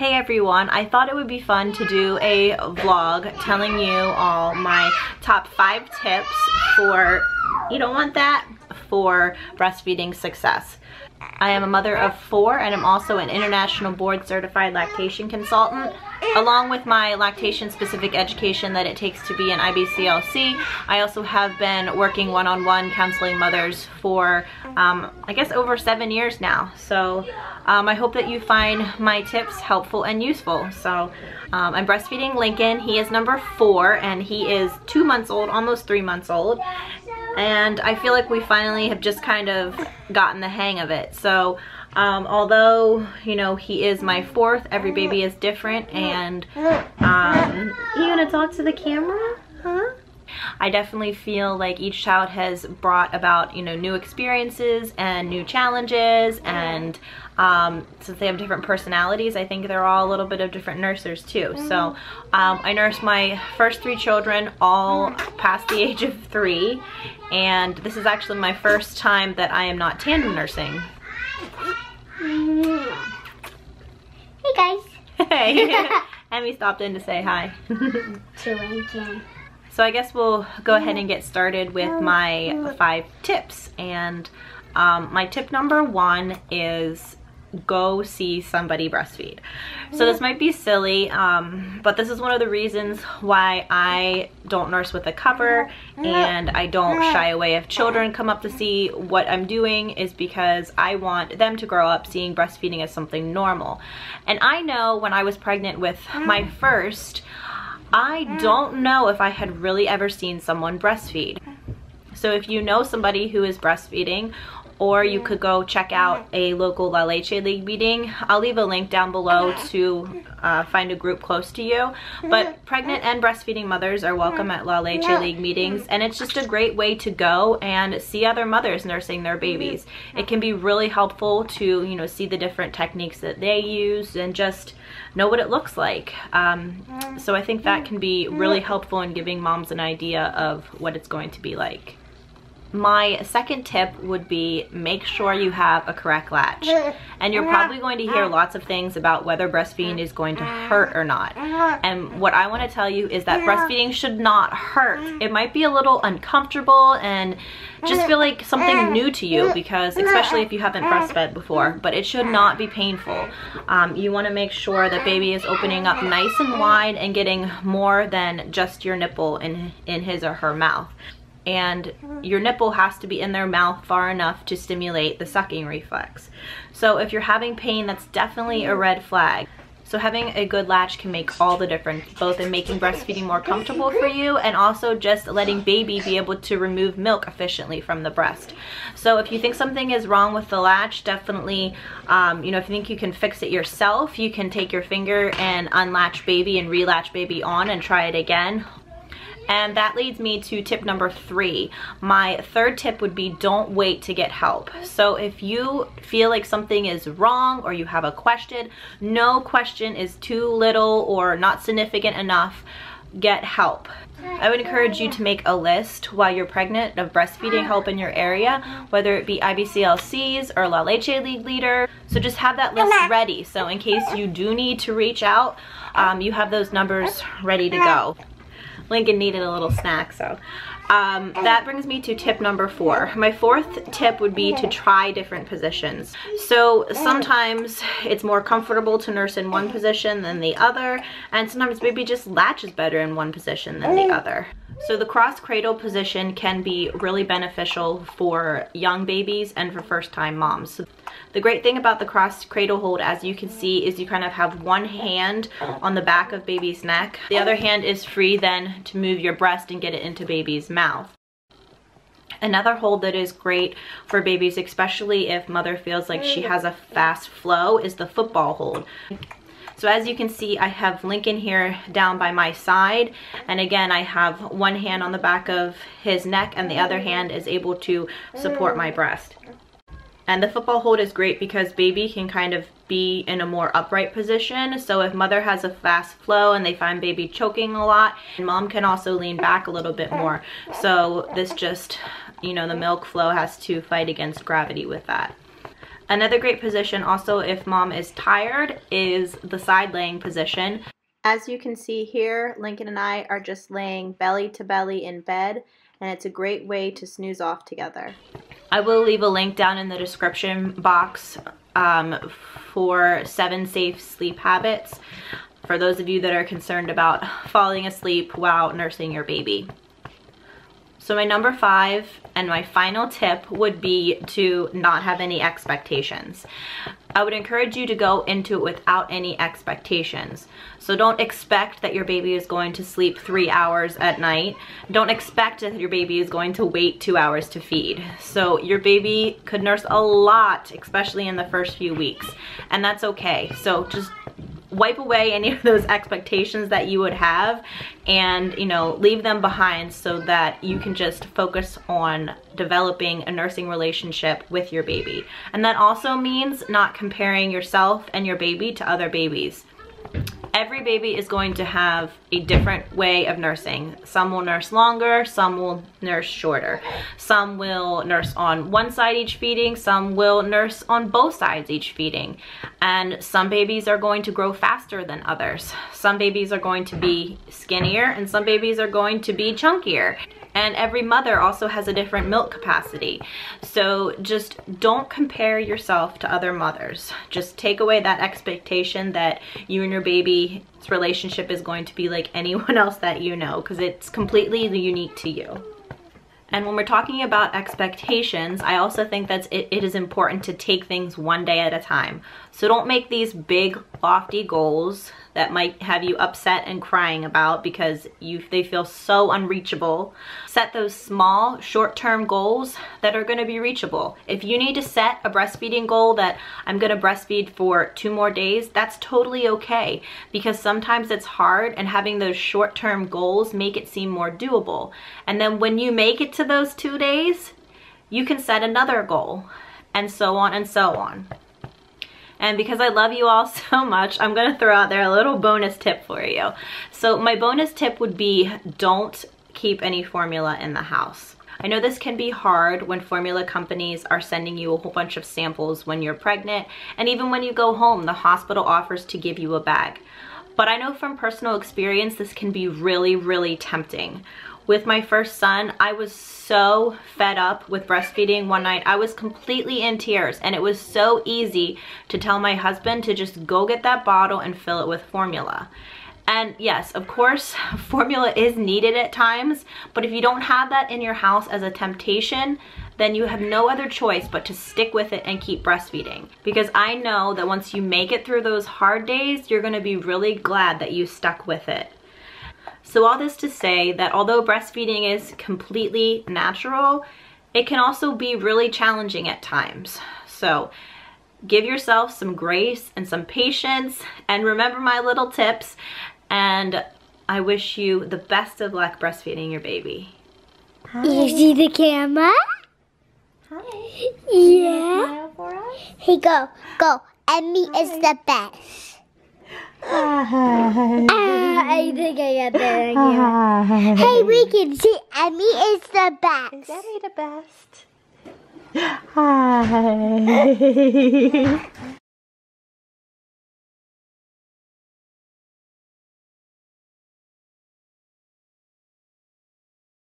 Hey everyone, I thought it would be fun to do a vlog telling you all my top 5 tips for, you don't want that, for breastfeeding success. I am a mother of 4 and I'm also an international board certified lactation consultant. Along with my lactation specific education that it takes to be an IBCLC, I also have been working one-on-one counseling mothers for I guess over 7 years now. So I hope that you find my tips helpful and useful. So I'm breastfeeding Lincoln. He is number 4 and he is 2 months old, almost 3 months old. And I feel like we finally have just kind of gotten the hang of it. So although, you know, he is my 4th, every baby is different. And you gonna talk to the camera? Huh? I definitely feel like each child has brought about, you know, new experiences and new challenges, and since they have different personalities, I think they're all a little bit of different nursers too. So I nursed my first 3 children all past the age of 3, and this is actually my first time that I am not tandem nursing. Hey guys. Hey. Emmy stopped in to say hi. To Lincoln. So I guess we'll go ahead and get started with my 5 tips. And my tip number 1 is go see somebody breastfeed. So this might be silly, but this is one of the reasons why I don't nurse with a cover and I don't shy away if children come up to see what I'm doing, is because I want them to grow up seeing breastfeeding as something normal. And I know when I was pregnant with my first, I don't know if I had really ever seen someone breastfeed. So if you know somebody who is breastfeeding, or you could go check out a local La Leche League meeting. I'll leave a link down below to find a group close to you. But pregnant and breastfeeding mothers are welcome at La Leche League meetings, and it's just a great way to go and see other mothers nursing their babies. It can be really helpful to, you know, see the different techniques that they use and just know what it looks like. So I think that can be really helpful in giving moms an idea of what it's going to be like. My second tip would be make sure you have a correct latch. And you're probably going to hear lots of things about whether breastfeeding is going to hurt or not. And what I want to tell you is that breastfeeding should not hurt. It might be a little uncomfortable and just feel like something new to you, because especially if you haven't breastfed before, but it should not be painful. You want to make sure that baby is opening up nice and wide and getting more than just your nipple in his or her mouth. And your nipple has to be in their mouth far enough to stimulate the sucking reflex. So if you're having pain, that's definitely a red flag. So having a good latch can make all the difference, both in making breastfeeding more comfortable for you and also just letting baby be able to remove milk efficiently from the breast. So if you think something is wrong with the latch, definitely, you know, if you think you can fix it yourself, you can take your finger and unlatch baby and relatch baby on and try it again. And that leads me to tip number 3. My third tip would be don't wait to get help. So if you feel like something is wrong or you have a question, no question is too little or not significant enough. Get help. I would encourage you to make a list while you're pregnant of breastfeeding help in your area, whether it be IBCLCs or La Leche League leader. So just have that list ready. So in case you do need to reach out, you have those numbers ready to go. Lincoln needed a little snack, so that brings me to tip number 4. My 4th tip would be to try different positions. So sometimes it's more comfortable to nurse in one position than the other, and sometimes baby just latches better in one position than the other. So the cross cradle position can be really beneficial for young babies and for first-time moms. So the great thing about the cross cradle hold, as you can see, is you kind of have one hand on the back of baby's neck. The other hand is free then to move your breast and get it into baby's mouth. Another hold that is great for babies, especially if mother feels like she has a fast flow, is the football hold. So as you can see, I have Lincoln here down by my side, and again I have one hand on the back of his neck and the other hand is able to support my breast. And the football hold is great because baby can kind of be in a more upright position. So if mother has a fast flow and they find baby choking a lot, mom can also lean back a little bit more. So this just, you know, the milk flow has to fight against gravity with that. Another great position also if mom is tired is the side laying position. As you can see here, Lincoln and I are just laying belly to belly in bed, and it's a great way to snooze off together. I will leave a link down in the description box for 7 safe sleep habits for those of you that are concerned about falling asleep while nursing your baby. So my number 5 and my final tip would be to not have any expectations. I would encourage you to go into it without any expectations. So don't expect that your baby is going to sleep 3 hours at night. Don't expect that your baby is going to wait 2 hours to feed. So your baby could nurse a lot, especially in the first few weeks, and that's okay. So just wipe away any of those expectations that you would have and, you know, leave them behind so that you can just focus on developing a nursing relationship with your baby. And that also means not comparing yourself and your baby to other babies. Every baby is going to have a different way of nursing. Some will nurse longer, some will nurse shorter. Some will nurse on one side each feeding, some will nurse on both sides each feeding. And some babies are going to grow faster than others. Some babies are going to be skinnier and some babies are going to be chunkier. And every mother also has a different milk capacity. So just don't compare yourself to other mothers. Just take away that expectation that you and your baby's relationship is going to be like anyone else that you know, because it's completely unique to you. And when we're talking about expectations, I also think that it is important to take things one day at a time. So don't make these big, lofty goals that might have you upset and crying about because they feel so unreachable. Set those small, short-term goals that are gonna be reachable. If you need to set a breastfeeding goal that I'm gonna breastfeed for 2 more days, that's totally okay, because sometimes it's hard, and having those short-term goals make it seem more doable. And then when you make it to those 2 days, you can set another goal, and so on and so on. And because I love you all so much, I'm gonna throw out there a little bonus tip for you. So my bonus tip would be, don't keep any formula in the house. I know this can be hard when formula companies are sending you a whole bunch of samples when you're pregnant, and even when you go home, the hospital offers to give you a bag. But I know from personal experience, this can be really, really tempting. With my first son, I was so fed up with breastfeeding one night. I was completely in tears, and it was so easy to tell my husband to just go get that bottle and fill it with formula. And yes, of course, formula is needed at times, but if you don't have that in your house as a temptation, then you have no other choice but to stick with it and keep breastfeeding. Because I know that once you make it through those hard days, you're gonna be really glad that you stuck with it. So all this to say that although breastfeeding is completely natural, it can also be really challenging at times. So give yourself some grace and some patience, and remember my little tips, and I wish you the best of luck breastfeeding your baby. Hi. You see the camera? Hi. Yeah. Smile for us? Hey, go. Emmy is the best. I think I got that again. Hey, we can see Emmy is the best. Is Emmy the best? Hi.